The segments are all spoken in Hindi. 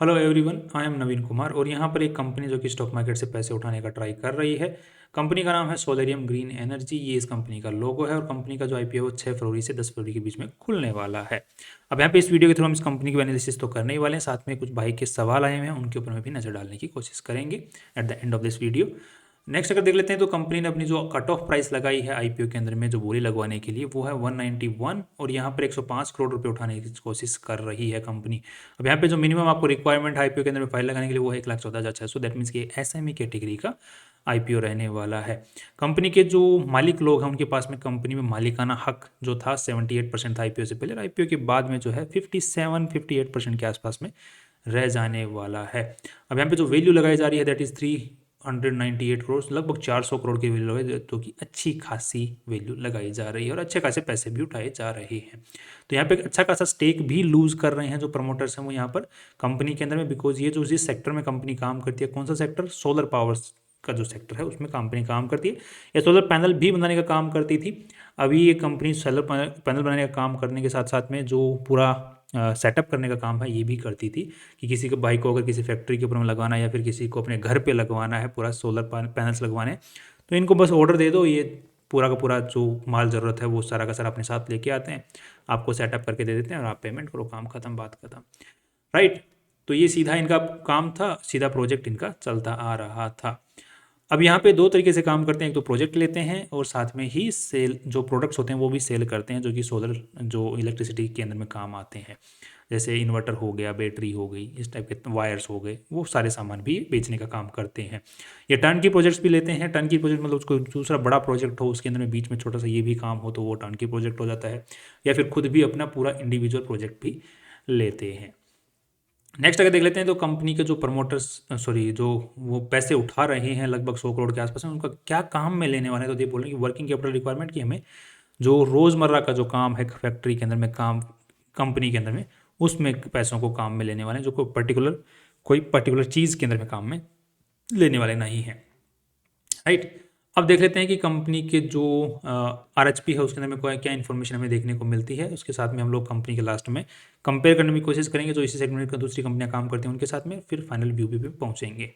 हेलो एवरीवन, आई एम नवीन कुमार और यहाँ पर एक कंपनी जो कि स्टॉक मार्केट से पैसे उठाने का ट्राई कर रही है। कंपनी का नाम है सोलेरियम ग्रीन एनर्जी। ये इस कंपनी का लोगो है और कंपनी का जो आईपीओ 6 फरवरी से 10 फरवरी के बीच में खुलने वाला है। अब यहाँ पे इस वीडियो के थ्रू हम इस कंपनी की एनालिसिस तो करने ही वाले हैं, साथ में कुछ भाई के सवाल आए हुए हैं उनके ऊपर में भी नजर डालने की कोशिश करेंगे at the end of this video. Next अगर देख लेते हैं तो कंपनी ने अपनी जो कट ऑफ प्राइस लगाई है आईपीओ के अंदर में जो बोली लगवाने के लिए वो है 191 और यहाँ पर 105 करोड़ रुपए उठाने की कोशिश कर रही है कंपनी। अब यहाँ पे जो मिनिमम आपको रिक्वायरमेंट है आईपीओ के अंदर में फाइल लगाने के लिए वो है 1,14,600। दैट मीन्स कि एसएमई कैटेगरी का आईपीओ रहने वाला है। कंपनी के जो मालिक लोग हैं उनके पास में कंपनी में मालिकाना हक जो था 78% था आईपीओ से पहले, आईपीओ के बाद में जो है 58% के आसपास में रह जाने वाला है। अब यहाँ पे जो वैल्यू लगाई जा रही है दैट इज 398 करोड़, लगभग 400 करोड़ की वैल्यू है जो कि अच्छी खासी वैल्यू लगाई जा रही है और अच्छे खासे पैसे भी उठाए जा रहे हैं। तो यहाँ पे अच्छा खासा स्टेक भी लूज कर रहे हैं जो प्रमोटर्स हैं वो यहाँ पर कंपनी के अंदर में, बिकॉज ये जो जिस सेक्टर में कंपनी काम करती है, कौन सा सेक्टर, सोलर पावर्स का जो सेक्टर है उसमें कंपनी काम करती है। या सोलर पैनल भी बनाने का काम करती थी। अभी ये कंपनी सोलर पैनल बनाने का काम करने के साथ साथ में जो पूरा सेटअप करने का काम है ये भी करती थी कि किसी के बाइक को अगर किसी फैक्ट्री के ऊपर में लगाना है या फिर किसी को अपने घर पे लगवाना है पूरा सोलर पैनल्स लगवाने, तो इनको बस ऑर्डर दे दो, ये पूरा का पूरा जो माल ज़रूरत है वो सारा का सारा अपने साथ लेके आते हैं, आपको सेटअप करके दे देते हैं और आप पेमेंट करो, काम खत्म, बात खत्म, राइट। तो ये सीधा इनका काम था, सीधा प्रोजेक्ट इनका चलता आ रहा था। अब यहाँ पे दो तरीके से काम करते हैं, एक तो प्रोजेक्ट लेते हैं और साथ में ही सेल जो प्रोडक्ट्स होते हैं वो भी सेल करते हैं जो कि सोलर जो इलेक्ट्रिसिटी के अंदर में काम आते हैं, जैसे इन्वर्टर हो गया, बैटरी हो गई, इस टाइप के वायर्स हो गए, वो सारे सामान भी बेचने का काम करते हैं। ये टर्न की प्रोजेक्ट्स भी लेते हैं। टर्न की प्रोजेक्ट मतलब उसको दूसरा बड़ा प्रोजेक्ट हो उसके अंदर में बीच में छोटा सा ये भी काम हो तो वो टर्न की प्रोजेक्ट हो जाता है, या फिर खुद भी अपना पूरा इंडिविजुअल प्रोजेक्ट भी लेते हैं। नेक्स्ट अगर देख लेते हैं तो कंपनी के जो प्रमोटर्स जो वो पैसे उठा रहे हैं लगभग 100 करोड़ के आसपास में, उनका क्या काम में लेने वाले हैं, तो ये बोल रहे हैं कि वर्किंग कैपिटल रिक्वायरमेंट की हमें जो रोज़मर्रा का जो काम है फैक्ट्री के अंदर में काम, कंपनी के अंदर में, उसमें पैसों को काम में लेने वाले हैं, जो कोई पर्टिकुलर चीज़ के अंदर में काम में लेने वाले नहीं हैं, राइट। अब देख लेते हैं कि कंपनी के जो आरएचपी है उसके अंदर में कोई क्या इन्फॉर्मेशन हमें देखने को मिलती है। उसके साथ में हम लोग कंपनी के लास्ट में कंपेयर करने की कोशिश करेंगे जो इसी सेगमेंट का दूसरी कंपनियां काम करती हैं उनके साथ में, फिर फाइनल व्यू पे पहुंचेंगे।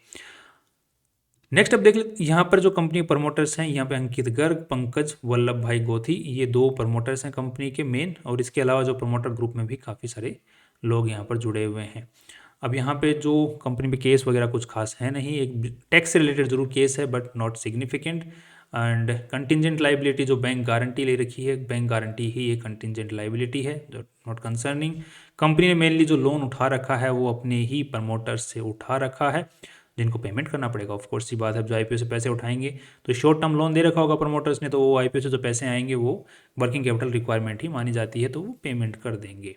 नेक्स्ट अब देख लेते यहाँ पर जो कंपनी प्रमोटर्स हैं, यहाँ पे अंकित गर्ग, पंकज वल्लभ भाई गोथी, ये दो प्रमोटर्स हैं कंपनी के मेन, और इसके अलावा जो प्रमोटर ग्रुप में भी काफ़ी सारे लोग यहाँ पर जुड़े हुए हैं। अब यहाँ पे जो कंपनी में केस वगैरह कुछ खास है नहीं, एक टैक्स से रिलेटेड जरूर केस है but not significant. And contingent liability जो बैंक गारंटी ले रखी है, बैंक गारंटी ही एक कंटिजेंट लाइबिलिटी है जो नॉट कंसर्निंग। कंपनी ने मेनली जो लोन उठा रखा है वो अपने ही प्रमोटर्स से उठा रखा है जिनको पेमेंट करना पड़ेगा। ऑफ कोर्स सी बात है, जो आईपीओ से पैसे उठाएंगे तो शॉर्ट टर्म लोन दे रखा होगा प्रमोटर्स ने, तो वो आईपीओ से जो पैसे आएंगे वो वर्किंग कैपिटल रिक्वायरमेंट ही मानी जाती है, तो वो पेमेंट कर देंगे।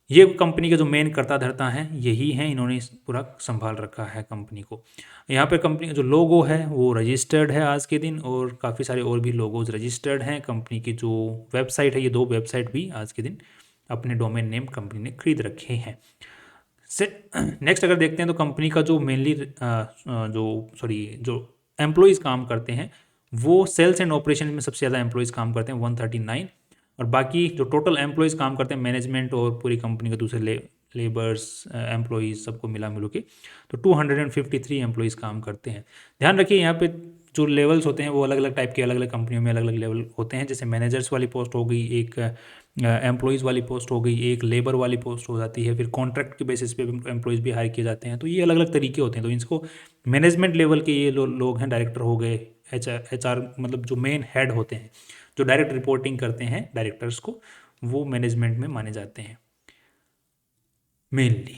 ये कंपनी के जो मेन कर्ता धर्ता हैं यही हैं, इन्होंने पूरा संभाल रखा है कंपनी को। यहाँ पे कंपनी का जो लोगो है वो रजिस्टर्ड है आज के दिन, और काफ़ी सारे और भी लोगोज रजिस्टर्ड हैं। कंपनी की जो वेबसाइट है, ये दो वेबसाइट भी आज के दिन अपने डोमेन नेम कंपनी ने खरीद रखे हैं। नेक्स्ट अगर देखते हैं तो कंपनी का जो मेनली जो एम्प्लॉयज़ काम करते हैं वो सेल्स एंड ऑपरेशन में सबसे ज़्यादा एम्प्लॉयज़ काम करते हैं 139, और बाकी जो टोटल एम्प्लॉयज़ काम करते हैं मैनेजमेंट और पूरी कंपनी के दूसरे लेबर्स एम्प्लॉयज़ सबको मिला मिलो के तो 253 एम्प्लॉयज़ काम करते हैं। ध्यान रखिए यहाँ पे जो लेवल्स होते हैं वो अलग अलग टाइप के अलग अलग कंपनियों में अलग अलग लेवल होते हैं, जैसे मैनेजर्स वाली पोस्ट हो गई, एक एम्प्लॉयज़ वाली पोस्ट हो गई, एक लेबर वाली पोस्ट हो जाती है, फिर कॉन्ट्रैक्ट के बेसिस पे एम्प्लॉयज़ भी हायर किए जाते हैं, तो ये अलग अलग तरीके होते हैं। तो इसको मैनेजमेंट लेवल के ये लोग हैं, डायरेक्टर हो गए, एच आर मतलब जो मेन हेड होते हैं जो डायरेक्ट रिपोर्टिंग करते हैं डायरेक्टर्स को, वो मैनेजमेंट में माने जाते हैं मेनली।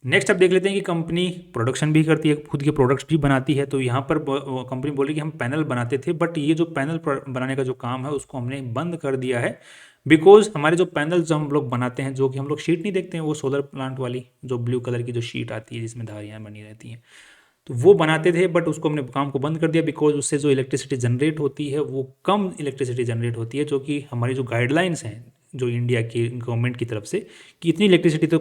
नेक्स्ट अब देख लेते हैं कि कंपनी प्रोडक्शन भी करती है, खुद के प्रोडक्ट्स भी बनाती है। तो यहाँ पर कंपनी बोल रही कि हम पैनल बनाते थे बट ये जो पैनल बनाने का जो काम है उसको हमने बंद कर दिया है, बिकॉज हमारे जो पैनल्स हम लोग बनाते हैं, जो कि हम लोग शीट नहीं देखते हैं, वो सोलर प्लांट वाली जो ब्लू कलर की जो शीट आती है जिसमें धारियाँ बनी रहती हैं, तो वो बनाते थे बट उसको हमने काम को बंद कर दिया, बिकॉज उससे जो इलेक्ट्रिसिटी जनरेट होती है वो कम इलेक्ट्रिसिटी जनरेट होती है, जो कि हमारी जो गाइडलाइंस हैं जो इंडिया की गवर्नमेंट की तरफ से कि इतनी इलेक्ट्रिसिटी तो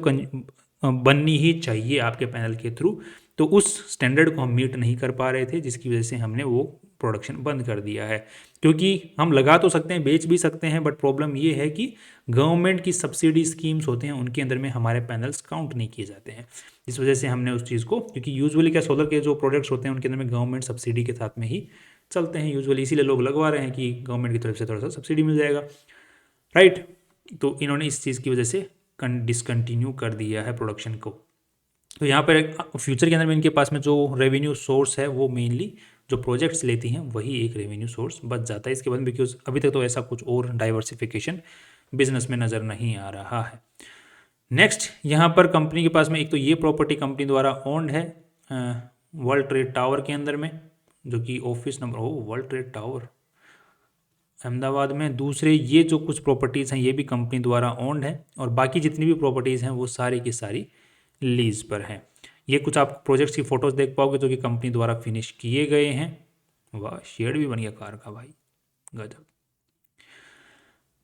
बननी ही चाहिए आपके पैनल के थ्रू, तो उस स्टैंडर्ड को हम मीट नहीं कर पा रहे थे, जिसकी वजह से हमने वो प्रोडक्शन बंद कर दिया है, क्योंकि हम लगा तो सकते हैं, बेच भी सकते हैं, बट प्रॉब्लम ये है कि गवर्नमेंट की सब्सिडी स्कीम्स होते हैं उनके अंदर में हमारे पैनल्स काउंट नहीं किए जाते हैं। इस वजह से हमने उस चीज़ को, क्योंकि यूजुअली क्या सोलर के जो प्रोडक्ट्स होते हैं उनके अंदर में गवर्नमेंट सब्सिडी के साथ में ही चलते हैं यूजुअली, इसीलिए लोग लगवा रहे हैं कि गवर्नमेंट की तरफ से थोड़ा सा सब्सिडी मिल जाएगा, राइट। तो इन्होंने इस चीज़ की वजह से डिसकंटिन्यू कर दिया है प्रोडक्शन को। तो यहाँ पर फ्यूचर के अंदर में इनके पास में जो रेवेन्यू सोर्स है वो मेनली जो प्रोजेक्ट्स लेती हैं वही एक रेवेन्यू सोर्स बच जाता है इसके बाद, बिकॉज अभी तक तो ऐसा कुछ और डाइवर्सिफिकेशन बिजनेस में नज़र नहीं आ रहा है। नेक्स्ट यहाँ पर कंपनी के पास में एक तो ये प्रॉपर्टी कंपनी द्वारा ओन्ड है वर्ल्ड ट्रेड टावर के अंदर में, जो कि office number world trade tower Ahmedabad में। दूसरे ये जो कुछ प्रॉपर्टीज़ हैं ये भी कंपनी द्वारा ओन्ड है, और बाकी जितनी भी प्रॉपर्टीज़ हैं वो सारी की सारी लीज पर हैं। ये कुछ आप प्रोजेक्ट्स की फ़ोटोज़ देख पाओगे जो कि कंपनी द्वारा फिनिश किए गए हैं। वाह, शेड भी बन गया कार का भाई, गजब।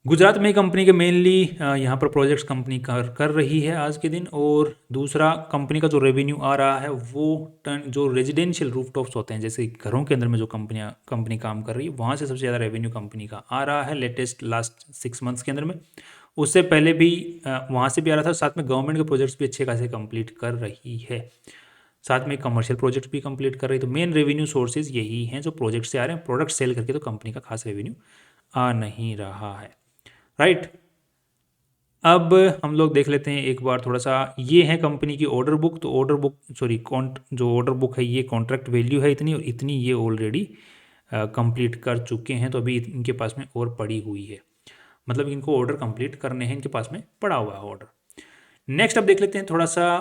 गुजरात में कंपनी के मेनली यहाँ पर प्रोजेक्ट्स कंपनी कर रही है आज के दिन। और दूसरा कंपनी का जो रेवेन्यू आ रहा है वो जो रेजिडेंशियल रूफटॉप्स होते हैं, जैसे घरों के अंदर में जो कंपनी काम कर रही है वहाँ से सबसे ज़्यादा रेवेन्यू कंपनी का आ रहा है लेटेस्ट लास्ट 6 मंथ्स के अंदर में। उससे पहले भी वहाँ से भी आ रहा था, साथ में गवर्नमेंट के प्रोजेक्ट्स भी अच्छे खासे कंप्लीट कर रही है, साथ में कमर्शियल प्रोजेक्ट्स भी कंप्लीट कर रही है। तो मेन रेवेन्यू सोर्सेज यही हैं जो प्रोजेक्ट से आ रहे हैं, प्रोडक्ट सेल करके तो कंपनी का खास रेवेन्यू आ नहीं रहा है, राइट। अब हम लोग देख लेते हैं एक बार थोड़ा सा, ये है कंपनी की ऑर्डर बुक। तो ऑर्डर बुक जो ऑर्डर बुक है ये कॉन्ट्रैक्ट वैल्यू है इतनी, और इतनी ये ऑलरेडी कंप्लीट कर चुके हैं, तो अभी इनके पास में और पड़ी हुई है, मतलब इनको ऑर्डर कंप्लीट करने हैं, इनके पास में पड़ा हुआ है ऑर्डर। नेक्स्ट अब देख लेते हैं थोड़ा सा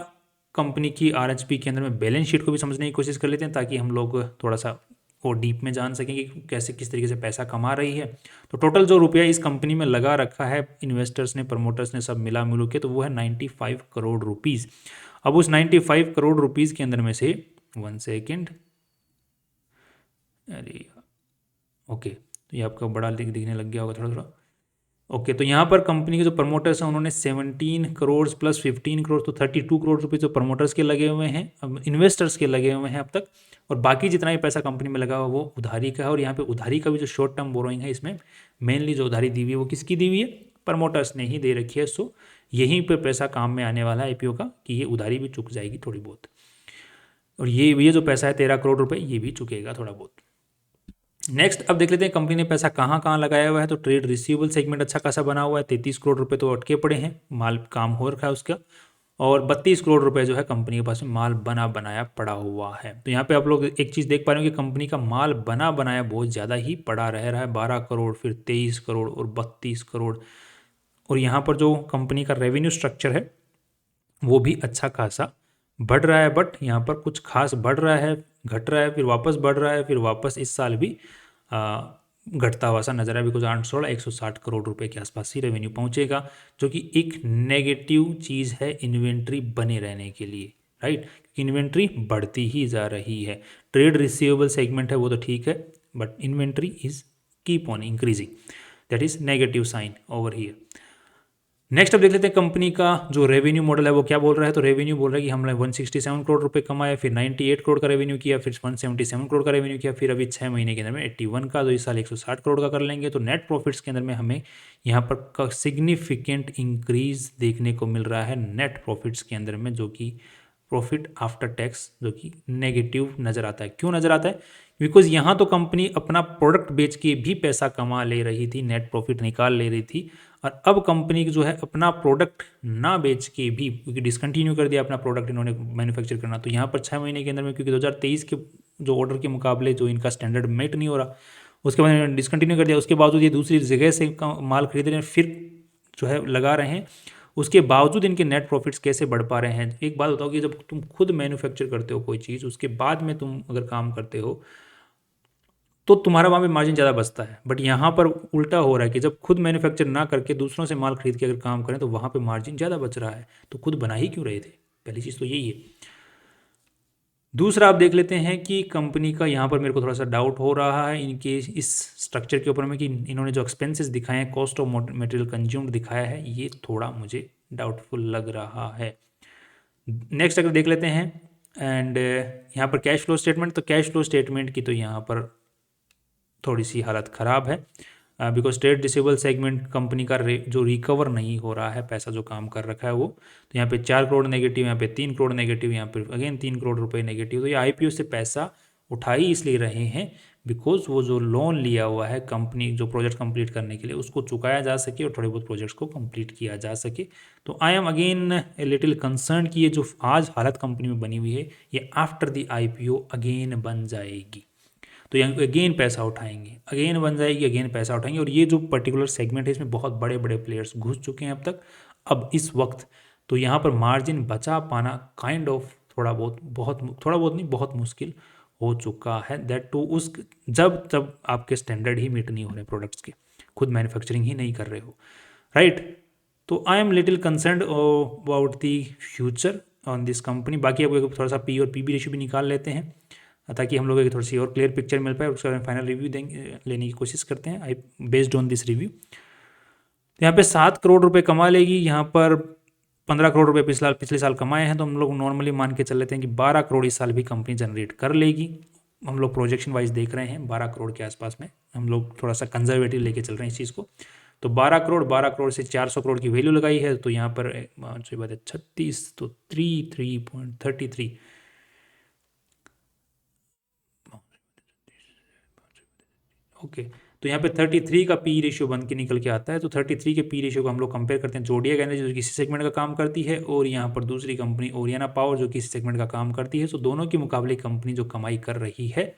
कंपनी की आरएचपी के अंदर में बैलेंस शीट को भी समझने की कोशिश कर लेते हैं, ताकि हम लोग थोड़ा सा और डीप में जान सकें कि कैसे किस तरीके से पैसा कमा रही है। तो टोटल जो रुपया इस कंपनी में लगा रखा है इन्वेस्टर्स ने, प्रमोटर्स ने, सब मिला मिलू के, तो वो है 95 करोड़ रुपीज़। अब उस 95 करोड़ रुपीज़ के अंदर में से 1 सेकेंड, अरे ओके, तो ये आपका बड़ा दिखने लग गया होगा थोड़ा थोड़ा। ओके, तो यहाँ पर कंपनी के जो प्रमोटर्स हैं उन्होंने 17 करोड़ प्लस 15 करोड़, तो 32 करोड़ रुपए जो प्रमोटर्स के लगे हुए हैं, अब इन्वेस्टर्स के लगे हुए हैं अब तक, और बाकी जितना भी पैसा कंपनी में लगा हुआ वो उधारी का है। और यहाँ पे उधारी का भी जो शॉर्ट टर्म बोरोइंग है, इसमें मेनली जो उधारी दी हुई है वो किसकी दी हुई है, प्रमोटर्स ने ही दे रखी है। सो यहीं पर पैसा काम में आने वाला है आईपीओ का, कि ये उधारी भी चुक जाएगी थोड़ी बहुत, और ये जो पैसा है 13 करोड़ रुपये ये भी चुकेगा थोड़ा बहुत। नेक्स्ट अब देख लेते हैं कंपनी ने पैसा कहाँ कहाँ लगाया हुआ है। तो ट्रेड रिसीवेबल सेगमेंट अच्छा खासा बना हुआ है, 33 करोड़ रुपए तो अटके पड़े हैं, माल काम हो रखा है उसका, और 32 करोड़ रुपए जो है कंपनी के पास में माल बना बनाया पड़ा हुआ है। तो यहाँ पे आप लोग एक चीज़ देख पा रहे हो कि कंपनी का माल बना बनाया बहुत ज़्यादा ही पड़ा रह रहा है, 12 करोड़, फिर 23 करोड़ और 32 करोड़। और यहाँ पर जो कंपनी का रेवेन्यू स्ट्रक्चर है वो भी अच्छा खासा बढ़ रहा है, बट यहाँ पर कुछ खास बढ़ रहा है, घट रहा है, फिर वापस बढ़ रहा है, फिर वापस इस साल भी घटता हुआ सा नजर है। बिकॉज 160 करोड़ रुपए के आसपास ही रेवेन्यू पहुंचेगा, जो कि एक नेगेटिव चीज़ है इन्वेंट्री बने रहने के लिए, राइट, क्योंकि इन्वेंट्री बढ़ती ही जा रही है। ट्रेड रिसीवेबल सेगमेंट है वो तो ठीक है, but inventory is keep on increasing, that is negative sign over here. Next अब देख लेते हैं कंपनी का जो रेवेन्यू मॉडल है वो क्या बोल रहा है। तो रेवेन्यू बोल रहा है कि हमने 167 करोड़ रुपए कमाया, फिर 98 करोड़ का रेवेन्यू किया, फिर 177 करोड़ का रेवेन्यू किया, फिर अभी 6 महीने के अंदर में 81 का, तो इस साल 160 करोड़ का कर लेंगे। तो नेट प्रॉफिट्स के अंदर में हमें यहाँ पर सिग्निफिकेंट इंक्रीज देखने को मिल रहा है नेट प्रॉफिट्स के अंदर में, जो कि प्रॉफिट आफ्टर टैक्स जो कि नेगेटिव नज़र आता है। क्यों नज़र आता है? बिकॉज यहाँ तो कंपनी अपना प्रोडक्ट बेच के भी पैसा कमा ले रही थी, नेट प्रॉफिट निकाल ले रही थी, और अब कंपनी जो है अपना प्रोडक्ट ना बेच के भी, क्योंकि डिसकंटिन्यू कर दिया अपना प्रोडक्ट इन्होंने मैन्युफैक्चर करना, तो यहाँ पर 6 महीने के अंदर में, क्योंकि 2023 के जो ऑर्डर के मुकाबले जो इनका स्टैंडर्ड मेट नहीं हो रहा, उसके बाद इन्होंने डिसकंटिन्यू कर दिया। उसके बावजूद ये दूसरी जगह से माल खरीद रहे हैं, फिर जो है लगा रहे हैं, उसके बावजूद इनके नेट प्रॉफिट्स कैसे बढ़ पा रहे हैं। एक बात बताओ कि जब तुम खुद मैन्युफैक्चर करते हो कोई चीज़, उसके बाद में तुम अगर काम करते हो तो तुम्हारा वहाँ पे मार्जिन ज़्यादा बचता है, बट यहाँ पर उल्टा हो रहा है कि जब खुद मैन्युफैक्चर ना करके दूसरों से माल खरीद के अगर काम करें तो वहाँ पे मार्जिन ज़्यादा बच रहा है। तो खुद बना ही क्यों रहे थे? पहली चीज़ तो यही है। दूसरा आप देख लेते हैं कि कंपनी का यहाँ पर मेरे को थोड़ा सा डाउट हो रहा है इनके इस स्ट्रक्चर के ऊपर में, कि इन्होंने जो एक्सपेंसेस दिखाए हैं, कॉस्ट ऑफ मटेरियल कंज्यूम्ड दिखाया है, ये थोड़ा मुझे डाउटफुल लग रहा है। नेक्स्ट अगर देख लेते हैं एंड यहाँ पर कैश फ्लो स्टेटमेंट, तो कैश फ्लो स्टेटमेंट की तो यहाँ पर थोड़ी सी हालत ख़राब है, because trade receivable segment company का जो रिकवर नहीं हो रहा है, पैसा जो काम कर रखा है वो, तो यहाँ पे 4 करोड़ नेगेटिव, यहाँ पे 3 करोड़ नेगेटिव, यहाँ पे अगेन 3 करोड़ रुपए नेगेटिव। तो ये आईपीओ से पैसा उठा ही इसलिए रहे हैं बिकॉज वो जो लोन लिया हुआ है कंपनी जो प्रोजेक्ट कंप्लीट करने के लिए उसको चुकाया जा सके और थोड़े बहुत प्रोजेक्ट्स को कंप्लीट किया जा सके। तो I am again a little concern कि ये जो आज हालत कंपनी में बनी हुई है ये आफ्टर द आईपीओ अगेन बन जाएगी, तो यहाँ अगेन पैसा उठाएंगे, अगेन बन जाएगी, अगेन पैसा उठाएंगे। और ये जो पर्टिकुलर सेगमेंट है इसमें बहुत बड़े बड़े प्लेयर्स घुस चुके हैं अब तक, अब इस वक्त तो यहाँ पर मार्जिन बचा पाना काइंड ऑफ थोड़ा बहुत नहीं बहुत मुश्किल हो चुका है। दैट टू उस जब आपके स्टैंडर्ड ही मीट नहीं हो रहे प्रोडक्ट्स के, खुद मैन्युफैक्चरिंग ही नहीं कर रहे हो, राइट। तो I am little concerned about the future on this company. बाकी अब थोड़ा सा पी और पीबी रेशियो भी निकाल लेते हैं ताकि हम लोगों को थोड़ी सी और क्लियर पिक्चर मिल पाए, उसका फाइनल रिव्यू देंगे, लेने की कोशिश करते हैं आई बेस्ड ऑन दिस रिव्यू। यहाँ पे 7 करोड़ रुपए कमा लेगी, यहाँ पर 15 करोड़ रुपए पिछले साल कमाए हैं, तो हम लोग नॉर्मली मान के चल लेते हैं कि 12 करोड़ इस साल भी कंपनी जनरेट कर लेगी। हम लोग प्रोजेक्शन वाइज देख रहे हैं 12 करोड़ के आसपास में, हम लोग थोड़ा सा कंजर्वेटिव लेके चल रहे हैं इस चीज़ को। तो 12 करोड़ से 400 करोड़ की वैल्यू लगाई है, तो यहाँ पर 36 तो 3.33 ओके। तो यहाँ पे 33 का पी रेशियो बन के निकल के आता है। तो 33 के पी रेशियो को हम लोग कंपेयर करते हैं जोडियक एनर्जी जो किसी सेगमेंट का काम करती है और यहाँ पर दूसरी कंपनी ओरियाना पावर जो किसी सेगमेंट का काम करती है। तो दोनों के मुकाबले कंपनी जो कमाई कर रही है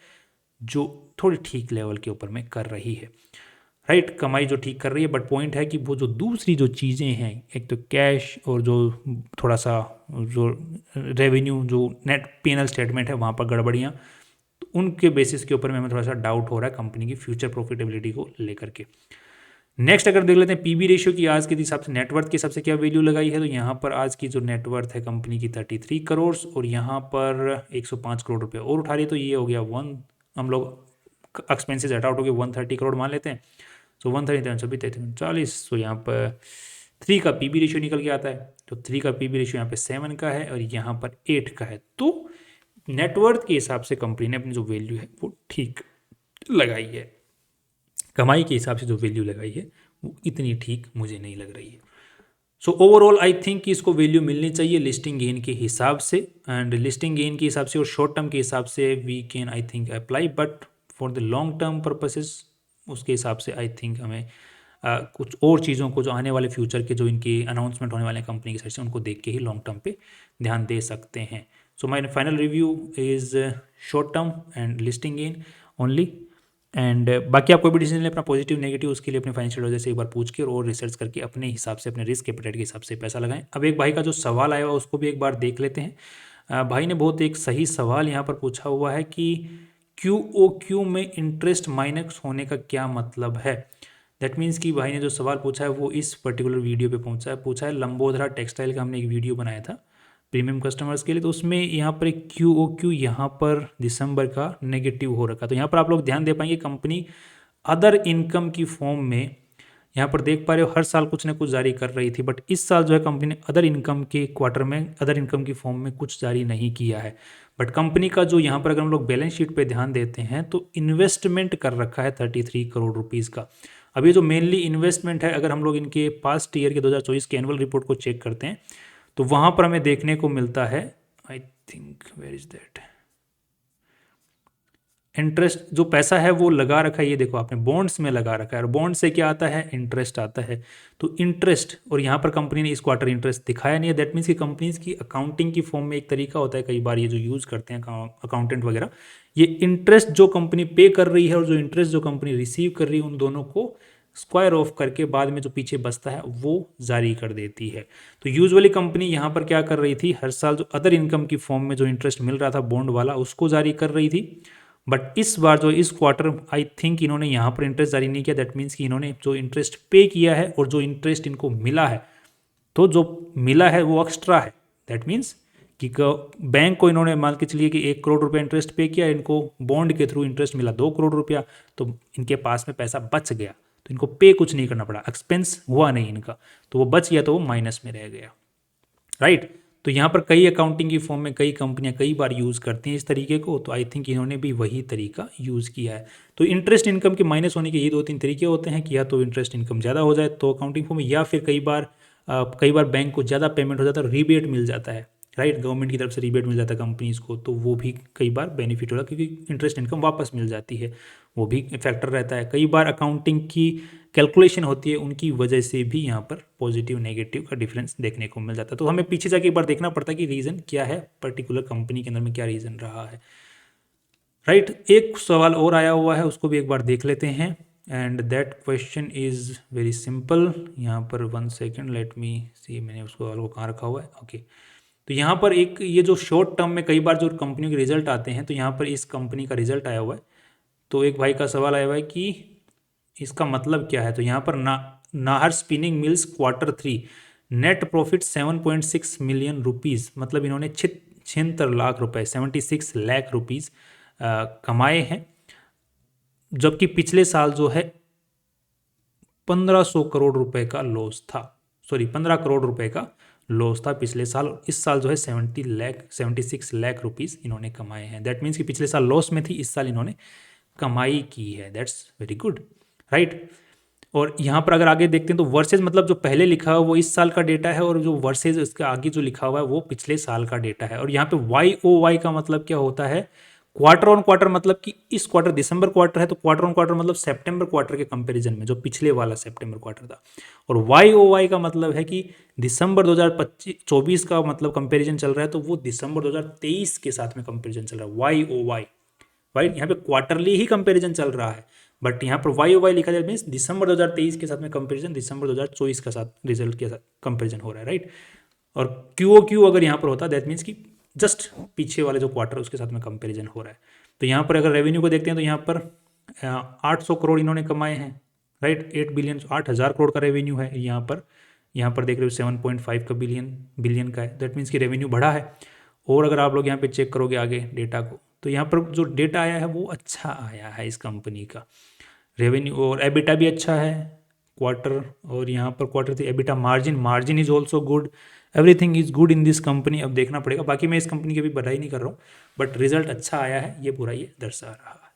जो थोड़ी ठीक लेवल के ऊपर में कर रही है, राइट, कमाई जो ठीक कर रही है। बट पॉइंट है कि वो जो दूसरी जो चीज़ें हैं, एक तो कैश और जो थोड़ा सा जो रेवेन्यू जो नेट P&L स्टेटमेंट है वहाँ पर गड़बड़ियाँ, तो उनके बेसिस के ऊपर में हमें थोड़ा सा डाउट हो रहा है कंपनी की फ्यूचर प्रॉफिटेबिलिटी को लेकर के। नेक्स्ट अगर देख लेते हैं पीबी रेशियो की आज के हिसाब से नेटवर्थ के हिसाब से क्या वैल्यू लगाई है, तो यहाँ पर आज की जो नेटवर्थ है कंपनी की 33 करोड़ और यहाँ पर 105 करोड़ रुपये और उठा रही है। तो ये हो गया हम लोग एक्सपेंसेस हटा उठ के 130 करोड़ मान लेते हैं। तो 130 तो यहाँ पर 3 का पीबी रेशियो निकल के आता है। तो 3 का पीबी रेशियो यहाँ पे 7 का है और यहाँ पर 8 का है। तो नेटवर्थ के हिसाब से कंपनी ने अपनी जो वैल्यू है वो ठीक लगाई है, कमाई के हिसाब से जो वैल्यू लगाई है वो इतनी ठीक मुझे नहीं लग रही है। सो ओवरऑल आई थिंक कि इसको वैल्यू मिलनी चाहिए लिस्टिंग गेन के हिसाब से, एंड लिस्टिंग गेन के हिसाब से और शॉर्ट टर्म के हिसाब से we can I think apply, but for the long term purposes उसके हिसाब से आई थिंक हमें कुछ और चीज़ों को जो आने वाले फ्यूचर के जो इनके अनाउंसमेंट होने वाले कंपनी की साइड से उनको देख के ही लॉन्ग टर्म पे ध्यान दे सकते हैं। So my final review is short term and listing gain only. And बाकी आप कोई भी डिसीजन ले अपना पॉजिटिव नेगेटिव उसके लिए अपने फाइनेंशियल एडवाइजर से एक बार पूछ के और रिसर्च करके अपने हिसाब से अपने रिस्क एपेटाइट के हिसाब से पैसा लगाएं। अब एक भाई का जो सवाल आया हुआ उसको भी एक बार देख लेते हैं। भाई ने बहुत एक सही सवाल यहाँ पर पूछा हुआ है कि QOQ में इंटरेस्ट माइनस होने का क्या मतलब है। दैट मीन्स कि भाई ने जो सवाल पूछा है वो इस पर्टिकुलर वीडियो पे पूछा है लंबोदरा टेक्सटाइल का हमने एक वीडियो बनाया था प्रीमियम कस्टमर्स के लिए, तो उसमें यहाँ पर एक QOQ यहाँ पर दिसंबर का नेगेटिव हो रखा। तो यहाँ पर आप लोग ध्यान दे पाएंगे कंपनी अदर इनकम की फॉर्म में यहाँ पर देख पा रहे हो हर साल कुछ ना कुछ जारी कर रही थी, बट इस साल जो है कंपनी ने अदर इनकम के क्वार्टर में अदर इनकम की फॉर्म में कुछ जारी नहीं किया है। बट कंपनी का जो यहाँ पर अगर हम लोग बैलेंस शीट पे ध्यान देते हैं तो इन्वेस्टमेंट कर रखा है 33 करोड़ रुपीज़ का। अब ये जो मेनली इन्वेस्टमेंट है अगर हम लोग इनके पास्ट ईयर के 2024 के एनुअल रिपोर्ट को चेक करते हैं तो वहाँ पर हमें देखने को मिलता है I think where is that interest जो पैसा है वो लगा रखा है, ये देखो आपने बॉन्ड्स में लगा रखा है और बॉन्ड से क्या आता है इंटरेस्ट आता है। तो इंटरेस्ट और यहाँ पर कंपनी ने इस क्वार्टर इंटरेस्ट दिखाया नहीं है। दैट मीन्स कि कंपनीज की अकाउंटिंग की फॉर्म में एक तरीका होता है कई बार ये जो यूज़ करते हैं अकाउंटेंट वगैरह, ये इंटरेस्ट जो कंपनी पे कर रही है और जो इंटरेस्ट जो कंपनी रिसीव कर रही है उन दोनों को स्क्वायर ऑफ करके बाद में जो पीछे बचता है वो जारी कर देती है। तो यूजुअली कंपनी यहाँ पर क्या कर रही थी हर साल जो अदर इनकम की फॉर्म में जो इंटरेस्ट मिल रहा था बॉन्ड वाला उसको जारी कर रही थी। बट इस बार जो इस क्वार्टर आई थिंक इन्होंने यहाँ पर इंटरेस्ट जारी नहीं किया। दैट मीन्स कि इन्होंने जो इंटरेस्ट पे किया है और जो इंटरेस्ट इनको मिला है तो जो मिला है वो एक्स्ट्रा है। दैट मीन्स कि बैंक को इन्होंने मान के चलिए कि 1 करोड़ रुपया इंटरेस्ट पे किया, इनको बॉन्ड के थ्रू इंटरेस्ट मिला 2 करोड़ रुपया, तो इनके पास में पैसा बच गया तो इनको पे कुछ नहीं करना पड़ा, एक्सपेंस हुआ नहीं इनका, तो वो बच गया तो वो माइनस में रह गया, राइट। तो यहाँ पर कई अकाउंटिंग की फॉर्म में कई कंपनियां कई बार यूज़ करती हैं इस तरीके को, तो आई थिंक इन्होंने भी वही तरीका यूज़ किया है। तो इंटरेस्ट इनकम के माइनस होने के ये 2-3 तरीके होते हैं कि या तो इंटरेस्ट इनकम ज़्यादा हो जाए तो अकाउंटिंग फॉर्म में, या फिर कई बार बैंक को ज़्यादा पेमेंट हो जाता है, रिबेट मिल जाता है, राइट, गवर्नमेंट की तरफ से रिबेट मिल जाता है कंपनीज को, तो वो भी कई बार बेनिफिट होगा क्योंकि इंटरेस्ट इनकम वापस मिल जाती है, वो भी फैक्टर रहता है। कई बार अकाउंटिंग की कैलकुलेशन होती है, उनकी वजह से भी यहाँ पर पॉजिटिव नेगेटिव का डिफरेंस देखने को मिल जाता है। तो हमें पीछे जाके एक बार देखना पड़ता है कि रीज़न क्या है, पर्टिकुलर कंपनी के अंदर में क्या रीज़न रहा है, राइट। एक सवाल और आया हुआ है, उसको भी एक बार देख लेते हैं, and that question is very simple. यहाँ पर 1 सेकेंड, लेट मी सी, मैंने उसको सवाल को कहाँ रखा हुआ है, ओके। तो यहाँ पर एक ये जो शॉर्ट टर्म में कई बार जो कंपनियों के रिजल्ट आते हैं, तो यहाँ पर इस कंपनी का रिजल्ट आया हुआ है, तो एक भाई का सवाल आया हुआ है कि इसका मतलब क्या है। तो यहाँ पर Nahar spinning mills Q3 net profit 7.6 million rupees, मतलब इन्होंने 76 लाख रुपए 76 लाख रुपीज़ कमाए हैं, जबकि पिछले साल जो है 1500 करोड़ रुपए का लॉस था, सॉरी 15 करोड़ रुपए का लॉस था पिछले साल। इस साल जो है 76 लाख रुपीज़ इन्होंने कमाए हैं। दैट मीन्स कि पिछले साल लॉस में थी, इस साल इन्होंने कमाई की है। That's very good, right. और यहाँ पर अगर आगे देखते हैं तो वर्सेज, मतलब जो पहले लिखा हुआ वो इस साल का डेटा है, और जो वर्सेज इसके आगे जो लिखा हुआ है वो पिछले साल का डेटा है। और यहाँ पे YOY का मतलब क्या होता है, क्वार्टर ऑन क्वार्टर, मतलब कि इस क्वार्टर दिसंबर क्वार्टर है तो क्वार्टर ऑन क्वार्टर मतलब सितंबर क्वार्टर के कंपैरिजन में जो पिछले वाला सितंबर क्वार्टर था। और YOY का मतलब है कि दिसंबर 2024 का मतलब कंपैरिजन चल रहा है, तो वो दिसंबर 2023 के साथ में कंपैरिजन चल रहा है, YOY, राइट। यहाँ पे क्वार्टरली ही कंपैरिजन चल रहा है, बट यहाँ पर YOY लिखा जाए मीन्स दिसंबर 2023 के साथ में कंपैरिजन दिसंबर 2024 के साथ रिजल्ट के साथ कंपैरिजन हो रहा है, राइट। और QOQ अगर यहाँ पर होता दैट मीन्स कि जस्ट पीछे वाले जो क्वार्टर उसके साथ में कंपैरिजन हो रहा है। तो यहाँ पर अगर रेवेन्यू को देखते हैं तो यहाँ पर 800 करोड़ इन्होंने कमाए हैं, राइट। 8,000 करोड़ का रेवेन्यू है यहाँ पर देख रहे हो 7.5 का बिलियन का है, दैट मीन्स कि रेवेन्यू बढ़ा है। और अगर आप लोग यहाँ पे चेक करोगे आगे डेटा को, तो यहाँ पर जो डेटा आया है वो अच्छा आया है इस कंपनी का, रेवेन्यू और एबिटा भी अच्छा है क्वार्टर, और यहाँ पर Q3 EBITDA margin is also good, everything is good in this company. अब देखना पड़ेगा, बाकी मैं इस कंपनी की भी बधाई नहीं कर रहा हूँ, बट रिजल्ट अच्छा आया है, ये पूरा ये दर्शा रहा है।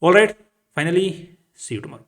Alright, finally see you tomorrow.